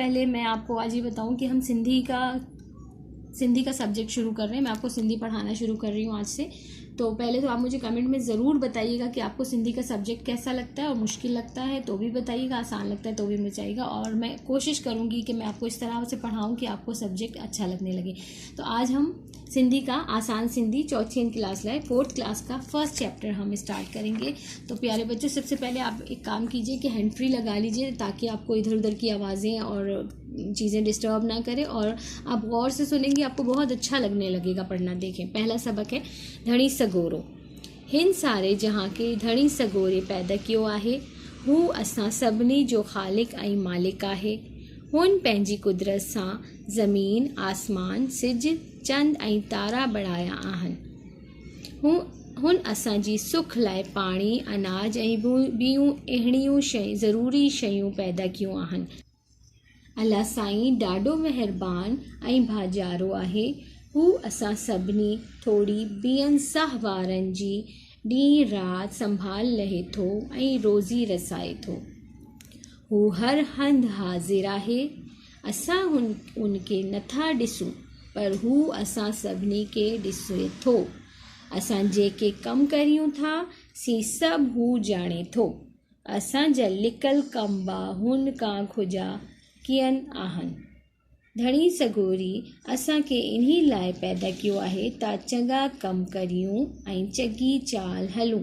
पहले मैं आपको आज ये बताऊं कि हम सिंधी का सब्जेक्ट शुरू कर रहे हैं। मैं आपको सिंधी पढ़ाना शुरू कर रही हूँ आज से। तो पहले तो आप मुझे कमेंट में ज़रूर बताइएगा कि आपको सिंधी का सब्जेक्ट कैसा लगता है, और मुश्किल लगता है तो भी बताइएगा, आसान लगता है तो भी बताइएगा। और मैं कोशिश करूँगी कि मैं आपको इस तरह से पढ़ाऊँ कि आपको सब्जेक्ट अच्छा लगने लगे। तो आज हम सिंधी का आसान सिंधी चौथी क्लास लाए 4th क्लास का फर्स्ट चैप्टर हम स्टार्ट करेंगे। तो प्यारे बच्चों, सबसे पहले आप एक काम कीजिए कि हैंड फ्री लगा लीजिए ताकि आपको इधर उधर की आवाज़ें और चीज़ें डिस्टर्ब ना करें, और आप गौर से सुनेंगे, आपको बहुत अच्छा लगने लगेगा पढ़ना। देखें, पहला सबक है धणी सगोरो। हिन सारे जहाँ के धणी सगोरे पैदा कियो आहे, हू असां सभिनी जो ख़ालिक ऐं मालिक आहे। हुन पंहिंजी कुदरत सां ज़मीन, आसमान, सिज, चंद ऐं तारा बणाया आहिनि। हुन असांजी सुख लाइ पाणी, अनाज ऐं ॿियूं अहिड़ियूं ज़रूरी शयूं पैदा कयूं आहिनि। अल्लाह साईं ॾाढो महिरबान ऐं भाॼारो आहे। हू असां सभिनी थोरी ॿियनि साह वारनि जी ॾींहुं राति संभाल लहे थो ऐं रोज़ी रसाए थो। हू हर हंधि हाज़िर आहे। असां उनखे नथा ॾिसूं, पर हू असां सभिनी खे ॾिसे थो। असां जेके कमु करियूं था सी सभु हू ॼाणे थो। असांजा लिकल कमु हुन खां खुजा कीअं आहिनि। धणी सगोरी असांखे इन्ही लाइ पैदा कयो आहे त चङा कमु करियूं ऐं चङी चाल हलूं।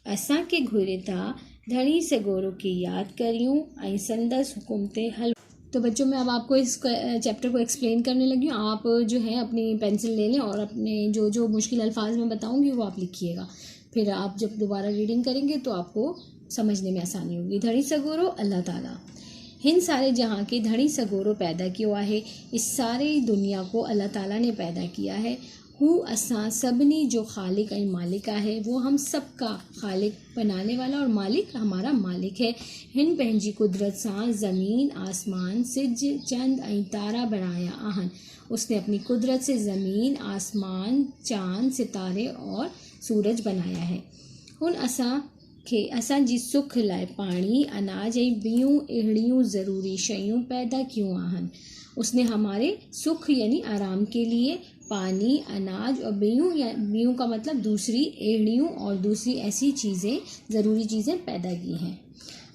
असांखे घुरे था धणी सगोरो खे यादि करियूं ऐं संदसि हुकुम ते हलूं। तो बच्चों, मैं अब आपको इस चैप्टर को एक्सप्लेन करने लगी हूँ। आप जो है अपनी पेंसिल ले लें और अपने जो मुश्किल अल्फाज में बताऊँगी वो आप लिखिएगा। फिर आप जब दोबारा रीडिंग करेंगे तो आपको समझने में आसानी होगी। धणी सगोरो अल्लाह ताला। हिन सारे जहाँ के धणी सगोरो पैदा कियो आहे। इस सारे दुनिया को अल्लाह ताला ने पैदा किया है। हू असां सभिनी जो ख़ालिक ऐं मालिक आहे। वो हम सब का ख़ालिक, बनाने वाला, और मालिक हमारा मालिक है। हिन पंहिंजी कुदरत सां ज़मीन, आसमान, सिज, चंद ऐं तारा बनाया आहिनि। उसने अपनी कुदरत से ज़मीन, आसमान, चांद, सितारे और सूरज बनाया है। हुन असांजी सुख लाइ पाणी, अनाज ऐं ॿियूं अहिड़ियूं ज़रूरी शयूं पैदा क्यों आहिनि। उसने हमारे सुख यानी आराम के लिए पानी, अनाज और ॿियूं का मतलब दूसरी अहिड़ियूं और दूसरी ऐसी चीज़ें, ज़रूरी चीज़ें पैदा की हैं।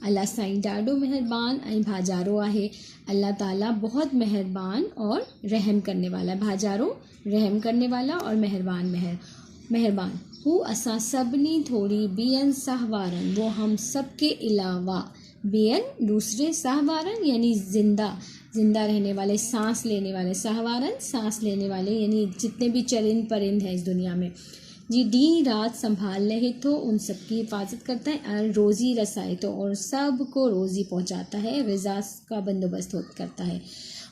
अल्लाह साईं ॾाढो महिरबान ऐं भाॼारो आहे। अल्लाह ताला बहुत मेहरबान और रहम करने वाला। भाॼारो रहम करने वाला और मेहरबान। हू असां सभिनी थोरी ॿियनि साह वारनि, वो हम सब के अलावा, ॿियनि दूसरे साह वारनि यानी जिंदा रहने वाले, सांस लेने वाले। साहवारन सांस लेने वाले यानी जितने भी चरिंद परिंद हैं इस दुनिया में जी, दी रात संभाल रहे तो उन सब की हिफाजत करता है। और रोज़ी रसाए तो, और सबको रोज़ी पहुंचाता है, ग़िज़ा का बंदोबस्त करता है।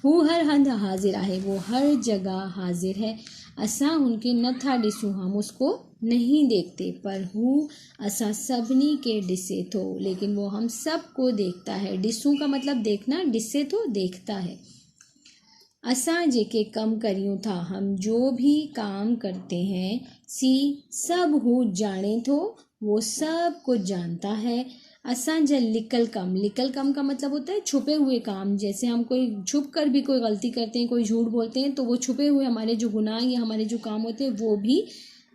हू हर हंध हाजिर आहे। वो हर जगह हाजिर है। असां उनके नथा ॾिसूं, हम उसको नहीं देखते, पर हू असां सभिनी के ॾिसे थो, लेकिन वो हम सबको देखता है। ॾिसूं का मतलब देखना, ॾिसे तो देखता है। असां जेके कम करियूं था, हम जो भी काम करते हैं, सी सब हू जाने थो, वो सब कुछ जानता है। असांजा लिकल कम का मतलब होता है छुपे हुए काम। जैसे हम कोई छुप कर भी कोई गलती करते हैं, कोई झूठ बोलते हैं, तो वो छुपे हुए हमारे जो गुनाह या हमारे जो काम होते हैं वो भी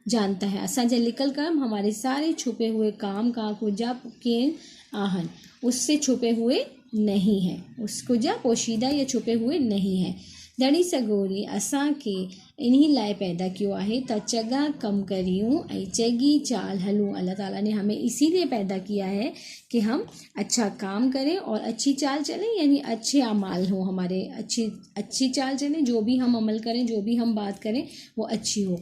जानता है। असांजा लिकल काम, हमारे सारे छुपे हुए काम का कुजा केन आहन, उससे छुपे हुए नहीं है, उसको जा पोशीदा या छुपे हुए नहीं है। धणी सगोरी असांखे इन्ही लाइ पैदा कियो आहे त चङा कम करियूं ऐं चङी चाल हलूं। अल्लाह ताला ने हमें इसीलिए पैदा किया है कि हम अच्छा काम करें और अच्छी चाल चलें, यानी अच्छे अमाल हों हमारे, अच्छी चाल चलें। जो भी हम अमल करें, जो भी हम बात करें वो अच्छी हो।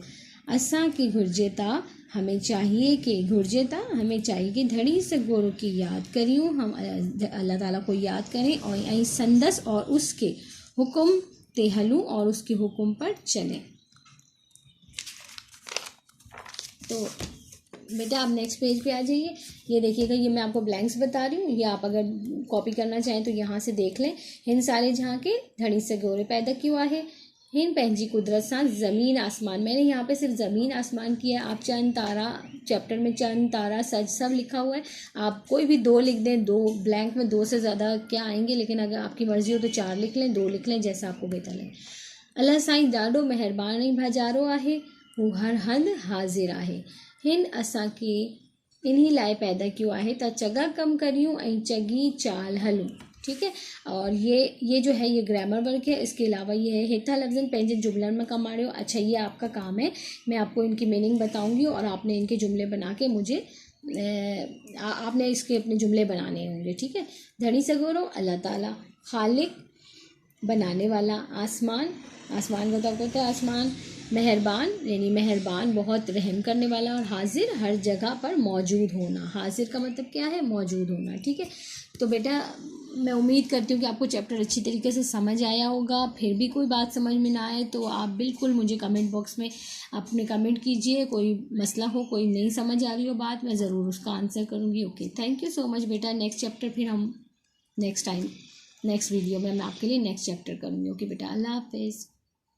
असांखे घुर्जे था, हमें चाहिए कि धणी सगोरो की याद करियूं, हम अल्लाह ताला को याद करें और संदस और उसके हुक्म ते हलूं और उसके हुक्म पर चलें। तो बेटा आप नेक्स्ट पेज पे आ जाइए। ये देखिएगा, ये मैं आपको ब्लैंक्स बता रही हूँ, ये आप अगर कॉपी करना चाहें तो यहाँ से देख लें। हिन सारे जहाँ के धणी सगोरे पैदा क्यों आहे। हिन पंहिंजी कुदरत सां ज़मीन आसमान, मैंने यहाँ पे सिर्फ ज़मीन आसमान किया है। आप चंद तारा, चैप्टर में चंद तारा सच सब लिखा हुआ है, आप कोई भी 2 लिख दें, 2 ब्लैंक में 2 से ज़्यादा क्या आएंगे, लेकिन अगर आपकी मर्ज़ी हो तो 4 लिख लें, 2 लिख लें, जैसा आपको बेहतर लगे। अल्लाह साईं ॾाढो महिरबानी भजारो आहे, हू हर हंधि हाज़िर आहे। हिन असांखे इन्ही लाइ पैदा कयो आहे त चङा कम करियूं ऐं चङी चाल हलूं। ठीक है, और ये जो है ये ग्रामर वर्क है। इसके अलावा ये है हेठा लफ्ज़न पंहिंजे जुमलन में कम आणियो। अच्छा, ये आपका काम है, मैं आपको इनकी मीनिंग बताऊंगी और आपने इनके जुमले बना के मुझे आपने इसके अपने जुमले बनाने होंगे। ठीक है, धनी सगोरो अल्लाह ताला, खालिक बनाने वाला, आसमान, आसमान का मतलब होता है आसमान, मेहरबान यानी मेहरबान बहुत रहम करने वाला, और हाजिर हर जगह पर मौजूद होना। हाजिर का मतलब क्या है? मौजूद होना। ठीक है, तो बेटा मैं उम्मीद करती हूँ कि आपको चैप्टर अच्छी तरीके से समझ आया होगा। फिर भी कोई बात समझ में ना आए तो आप बिल्कुल मुझे कमेंट बॉक्स में अपने कमेंट कीजिए। कोई मसला हो, कोई नहीं समझ आ रही हो बात, मैं ज़रूर उसका आंसर करूँगी। Okay, thank you so much बेटा। नेक्स्ट चैप्टर फिर हम नेक्स्ट वीडियो में मैं आपके लिए नेक्स्ट चैप्टर करूँगी। ओके बेटा, अल्लाह हाफिज़।